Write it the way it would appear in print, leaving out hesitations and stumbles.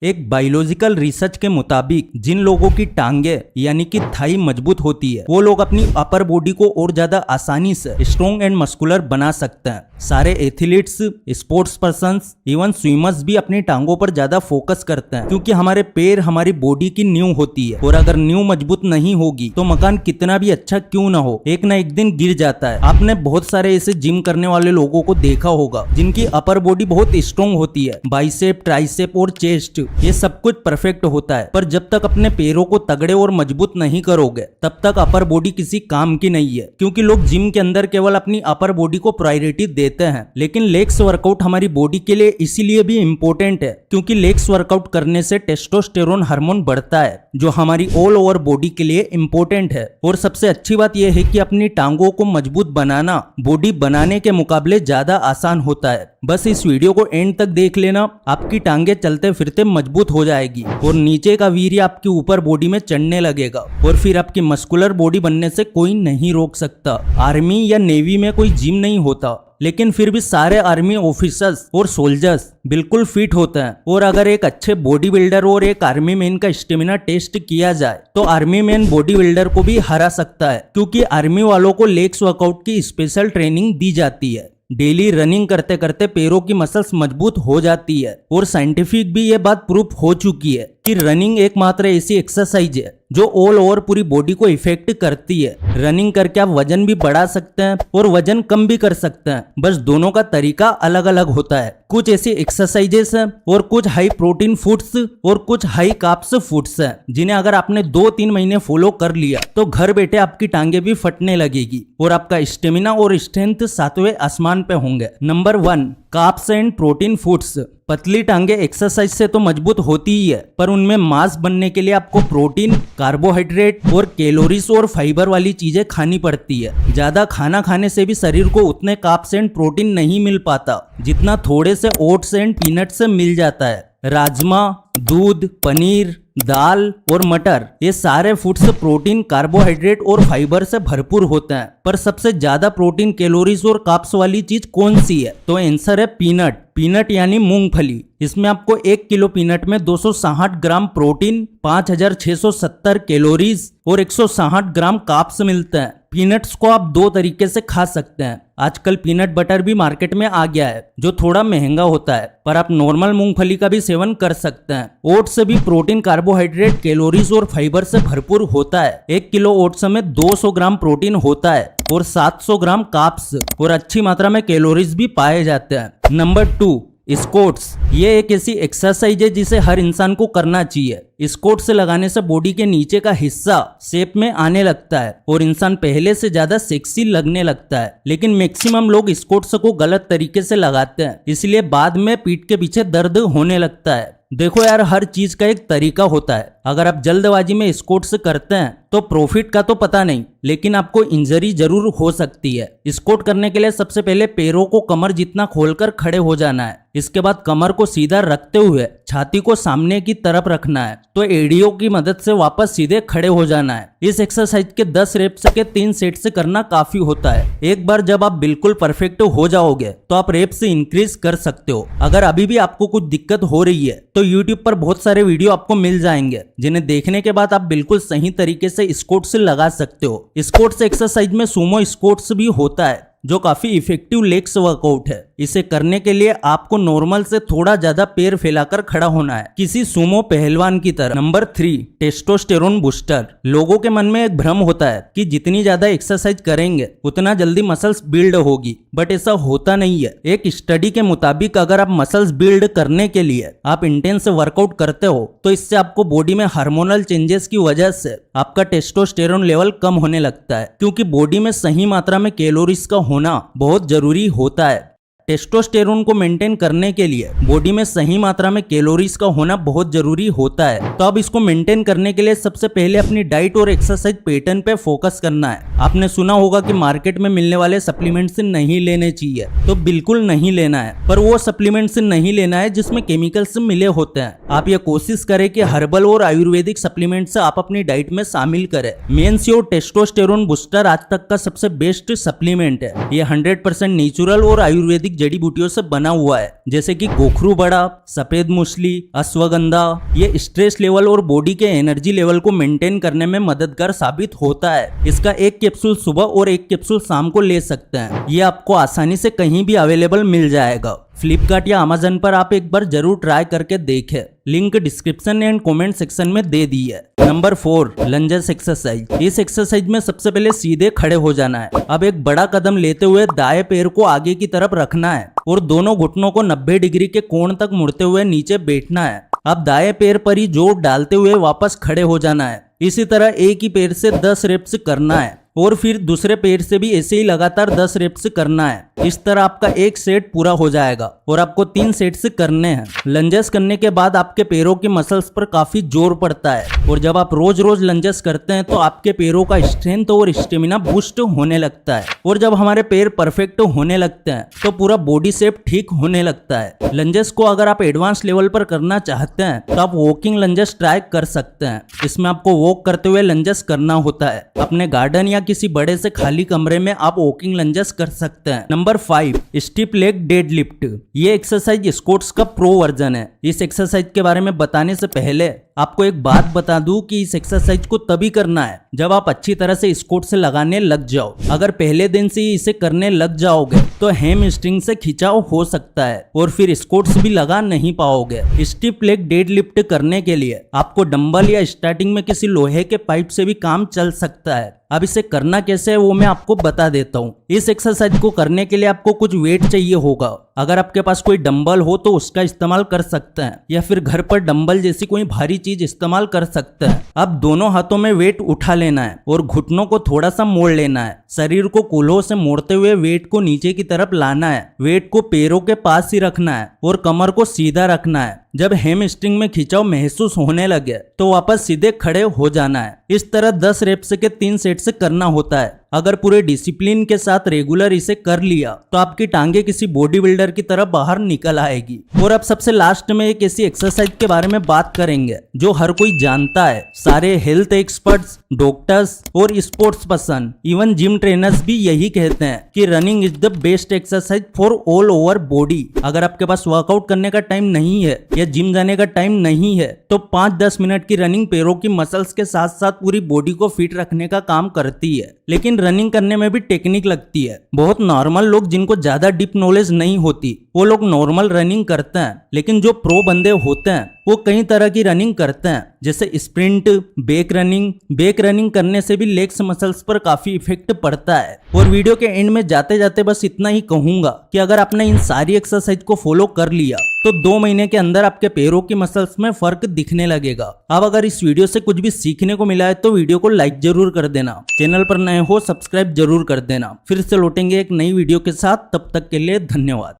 एक biological research के मुताबिक जिन लोगों की टांगे यानी कि थाई मजबूत होती है वो लोग अपनी अपर बॉडी को और ज्यादा आसानी से स्ट्रॉन्ग एंड मस्कुलर बना सकते हैं। सारे athletes, sports persons, even swimmers भी अपनी टांगों पर ज्यादा फोकस करते हैं क्योंकि हमारे पैर हमारी बॉडी की नींव होती है और अगर नींव मजबूत नहीं होगी तो मकान कितना भी अच्छा क्यों ना हो एक ना एक दिन गिर जाता है। आपने बहुत सारे ऐसे जिम करने वाले लोगों को देखा होगा जिनकी अपर बॉडी बहुत स्ट्रॉन्ग होती है, बाइसेप, ट्राइसेप और चेस्ट ये सब कुछ परफेक्ट होता है, पर जब तक अपने पैरों को तगड़े और मजबूत नहीं करोगे तब तक अपर बॉडी किसी काम की नहीं है। क्योंकि लोग जिम के अंदर केवल अपनी अपर बॉडी को प्रायोरिटी देते हैं, लेकिन लेग्स वर्कआउट हमारी बॉडी के लिए इसीलिए भी इम्पोर्टेंट है क्योंकि लेग्स वर्कआउट करने से टेस्टोस्टेरोन हार्मोन बढ़ता है जो हमारी ऑल ओवर बॉडी के लिए इम्पोर्टेंट है। और सबसे अच्छी बात यह है कि अपनी टांगों को मजबूत बनाना बॉडी बनाने के मुकाबले ज्यादा आसान होता है। बस इस वीडियो को एंड तक देख लेना, आपकी टांगे चलते फिरते मजबूत हो जाएगी और नीचे का वीर्य आपकी ऊपर बॉडी में चढ़ने लगेगा और फिर आपकी मस्कुलर बॉडी बनने से कोई नहीं रोक सकता। आर्मी या नेवी में कोई जिम नहीं होता, लेकिन फिर भी सारे आर्मी ऑफिसर्स और सोल्जर्स बिल्कुल फिट होते हैं। और अगर एक अच्छे बॉडी बिल्डर और एक आर्मी मैन का स्टेमिना टेस्ट किया जाए तो आर्मी मैन बॉडी बिल्डर को भी हरा सकता है क्योंकि आर्मी वालों को लेग्स वर्कआउट की स्पेशल ट्रेनिंग दी जाती है। डेली रनिंग करते करते पैरों की मसल्स मजबूत हो जाती है और साइंटिफिक भी ये बात प्रूफ हो चुकी है कि रनिंग एकमात्र ऐसी एक्सरसाइज है जो ऑल ओवर पूरी बॉडी को इफेक्ट करती है। रनिंग करके आप वजन भी बढ़ा सकते हैं और वजन कम भी कर सकते हैं, बस दोनों का तरीका अलग अलग होता है। कुछ ऐसी एक्सरसाइजेस हैं और कुछ हाई प्रोटीन फूड्स और कुछ हाई कार्ब्स फूड्स हैं जिन्हें अगर आपने 2-3 महीने फॉलो कर लिया तो घर बैठे आपकी टांगे भी फटने लगेगी और आपका स्टेमिना और स्ट्रेंथ 7वें आसमान पे होंगे। Number 1, carbs and protein foods. पतली टांगे एक्सरसाइज से तो मजबूत होती ही है, पर उनमें मांस बनने के लिए आपको प्रोटीन, कार्बोहाइड्रेट और कैलोरीज और फाइबर वाली चीजें खानी पड़ती है। ज्यादा खाना खाने से भी शरीर को उतने कार्ब्स एंड प्रोटीन नहीं मिल पाता जितना थोड़े से ओट्स एंड पीनट से मिल जाता है। राजमा, दूध, पनीर, दाल और मटर ये सारे फूड्स प्रोटीन, कार्बोहाइड्रेट और फाइबर से भरपूर होते हैं, पर सबसे ज्यादा प्रोटीन, कैलोरीज और कार्ब्स वाली चीज कौन सी है? तो आंसर है पीनट। पीनट यानी मूंगफली। इसमें आपको 1 किलो पीनट में 260 ग्राम प्रोटीन, 5670 कैलोरीज और 160 ग्राम कार्ब्स मिलते हैं। पीनट्स को आप 2 तरीके से खा सकते हैं। आजकल पीनट बटर भी मार्केट में आ गया है जो थोड़ा महंगा होता है, पर आप नॉर्मल मूंगफली का भी सेवन कर सकते हैं। ओट्स से भी प्रोटीन, कार्बोहाइड्रेट, कैलोरीज और फाइबर से भरपूर होता है। 1 किलो ओट्स में 200 ग्राम प्रोटीन होता है और 700 ग्राम कार्ब्स और अच्छी मात्रा में कैलोरीज भी पाए जाते हैं। Number 2, squats. ये एक ऐसी एक्सरसाइज है जिसे हर इंसान को करना चाहिए। स्क्वाट्स लगाने से बॉडी के नीचे का हिस्सा शेप में आने लगता है और इंसान पहले से ज्यादा सेक्सी लगने लगता है, लेकिन मैक्सिमम लोग स्क्वाट्स को गलत तरीके से लगाते हैं, इसलिए बाद में पीठ के पीछे दर्द होने लगता है। देखो यार, हर चीज का एक तरीका होता है। अगर आप जल्दबाजी में स्क्वाट्स करते हैं तो प्रॉफिट का तो पता नहीं, लेकिन आपको इंजरी जरूर हो सकती है। स्क्वाट करने के लिए सबसे पहले पैरों को कमर जितना खोलकर खड़े हो जाना है। इसके बाद कमर को सीधा रखते हुए छाती को सामने की तरफ रखना है, तो एडियो की मदद से वापस सीधे खड़े हो जाना है। इस एक्सरसाइज के 10 रेप्स के 3 सेट से करना काफी होता है। एक बार जब आप बिल्कुल परफेक्ट हो जाओगे तो आप रेप्स इंक्रीज कर सकते हो। अगर अभी भी आपको कुछ दिक्कत हो रही है तो यूट्यूब पर बहुत सारे वीडियो आपको मिल जाएंगे जिन्हें देखने के बाद आप बिल्कुल सही तरीके से स्क्वाट्स लगा सकते हो। स्क्वाट्स एक्सरसाइज में सुमो स्क्वाट्स भी होता है जो काफी इफेक्टिव लेग्स वर्कआउट है। इसे करने के लिए आपको नॉर्मल से थोड़ा ज्यादा पैर फैलाकर खड़ा होना है, किसी सुमो पहलवान की तरह। Number 3, testosterone booster. लोगों के मन में एक भ्रम होता है कि जितनी ज्यादा एक्सरसाइज करेंगे उतना जल्दी मसल्स बिल्ड होगी, बट ऐसा होता नहीं है। एक स्टडी के मुताबिक अगर आप मसल्स बिल्ड करने के लिए आप इंटेंस वर्कआउट करते हो तो इससे आपको बॉडी में हार्मोनल चेंजेस की वजह से आपका टेस्टोस्टेरोन लेवल कम होने लगता है, क्योंकि बॉडी में सही मात्रा में कैलोरीज का होना बहुत जरूरी होता है। टेस्टोस्टेरोन को मेंटेन करने के लिए बॉडी में सही मात्रा में कैलोरीज का होना बहुत जरूरी होता है। तो अब इसको मेंटेन करने के लिए सबसे पहले अपनी डाइट और एक्सरसाइज पैटर्न पे फोकस करना है। आपने सुना होगा कि मार्केट में मिलने वाले सप्लीमेंट्स नहीं लेने चाहिए, तो बिल्कुल नहीं लेना है, पर वो सप्लीमेंट्स नहीं लेना है जिसमें केमिकल्स मिले होते हैं। आप ये कोशिश करें कि हर्बल और आयुर्वेदिक सप्लीमेंट्स आप अपनी डाइट में शामिल करें। मेंश्योर टेस्टोस्टेरोन बूस्टर आज तक का सबसे बेस्ट सप्लीमेंट है। ये 100% नेचुरल और आयुर्वेदिक आयुर्वेदिक जड़ी बूटियों से बना हुआ है, जैसे कि गोखरू बड़ा, सफेद मूसली, अश्वगंधा। ये स्ट्रेस लेवल और बॉडी के एनर्जी लेवल को मेंटेन करने में मददगार साबित होता है। इसका एक कैप्सूल सुबह और एक कैप्सूल शाम को ले सकते हैं। ये आपको आसानी से कहीं भी अवेलेबल मिल जाएगा। फ्लिपकार्ट या अमेजन पर आप एक बार जरूर ट्राई करके देखें। Link description and comment section में दे दी है। Number 4, lunges exercise. इस एक्सरसाइज में सबसे पहले सीधे खड़े हो जाना है। अब एक बड़ा कदम लेते हुए दाएं पैर को आगे की तरफ रखना है और दोनों घुटनों को 90 डिग्री के कोण तक मुड़ते हुए नीचे बैठना है। अब दाएं पैर पर ही जोर डालते हुए वापस खड़े हो जाना है। इसी तरह एक ही पैर से 10 रेप्स करना है और फिर दूसरे पैर से भी ऐसे ही लगातार 10 रेप्स करना है। इस तरह आपका एक सेट पूरा हो जाएगा और आपको 3 सेट्स करने हैं। लंजेस करने के बाद आपके पैरों की मसल्स पर काफी जोर पड़ता है और जब आप रोज रोज लंजेस करते हैं तो आपके पैरों का स्ट्रेंथ और स्टेमिना बूस्ट होने लगता है। और जब हमारे पैर परफेक्ट होने लगते हैं तो पूरा बॉडी शेप ठीक होने लगता है। लंजेस को अगर आप एडवांस लेवल पर करना चाहते हैं तो आप वॉकिंग लंजेस ट्राई कर सकते हैं। इसमें आपको वॉक करते हुए लंजेस करना होता है। अपने गार्डन या किसी बड़े से खाली कमरे में आप वॉकिंग लंजेस कर सकते हैं। Number 5, stiff leg deadlift. ये एक्सरसाइज स्क्वाट्स का प्रो वर्जन है। इस एक्सरसाइज के बारे में बताने से पहले आपको एक बात बता दूं कि इस एक्सरसाइज को तभी करना है जब आप अच्छी तरह से स्क्वाट्स लगाने लग जाओ। अगर पहले दिन से ही इसे करने लग जाओगे तो हैमस्ट्रिंग से खिंचाव हो सकता है और फिर स्क्वाट्स भी लगा नहीं पाओगे। स्टिफ लेग डेडलिफ्ट करने के लिए आपको डंबल या स्टार्टिंग में किसी लोहे के पाइप से भी काम चल सकता है। अब इसे करना कैसे है वो मैं आपको बता देता हूँ। इस एक्सरसाइज को करने के लिए आपको कुछ वेट चाहिए होगा। अगर आपके पास कोई डंबल हो तो उसका इस्तेमाल कर सकते हैं या फिर घर पर डंबल जैसी कोई भारी चीज इस्तेमाल कर सकते हैं। अब दोनों हाथों में वेट उठा लेना है और घुटनों को थोड़ा सा मोड़ लेना है। शरीर को कूल्हों से मोड़ते हुए वेट को नीचे की तरफ लाना है। वेट को पैरों के पास ही रखना है और कमर को सीधा रखना है। जब हैमस्ट्रिंग में खिंचाव महसूस होने लगे तो वापस सीधे खड़े हो जाना है। इस तरह 10 रेप्स के 3 सेट्स करना होता है। अगर पूरे डिसिप्लिन के साथ रेगुलर इसे कर लिया तो आपकी टांगे किसी बॉडी बिल्डर की तरह बाहर निकल आएगी। और अब सबसे लास्ट में एक ऐसी एक्सरसाइज के बारे में बात करेंगे जो हर कोई जानता है। सारे हेल्थ एक्सपर्ट्स, डॉक्टर्स और sports person, even gym trainers भी यही कहते हैं कि running is the best exercise for all over body. अगर आपके पास वर्कआउट करने का टाइम नहीं है या जिम जाने का टाइम नहीं है तो 5-10 मिनट की रनिंग पैरों की मसल्स के साथ साथ पूरी बॉडी को फिट रखने का काम करती है। लेकिन रनिंग करने में भी टेक्निक लगती है। बहुत नॉर्मल लोग जिनको ज्यादा डीप नॉलेज नहीं होती वो लोग नॉर्मल रनिंग करते हैं, लेकिन जो प्रो बंदे होते हैं वो कई तरह की रनिंग करते हैं, जैसे sprint, back running. Back running करने से भी लेग्स मसल्स पर काफी इफेक्ट पड़ता है। और वीडियो के एंड में जाते जाते बस इतना ही कहूंगा कि अगर आपने इन सारी एक्सरसाइज को फॉलो कर लिया तो 2 महीने के अंदर आपके पैरों की मसल्स में फर्क दिखने लगेगा। अब अगर इस वीडियो से कुछ भी सीखने को मिला है तो वीडियो को लाइक जरूर कर देना। चैनल पर नए हो सब्सक्राइब जरूर कर देना। फिर से लौटेंगे एक नई वीडियो के साथ, तब तक के लिए धन्यवाद।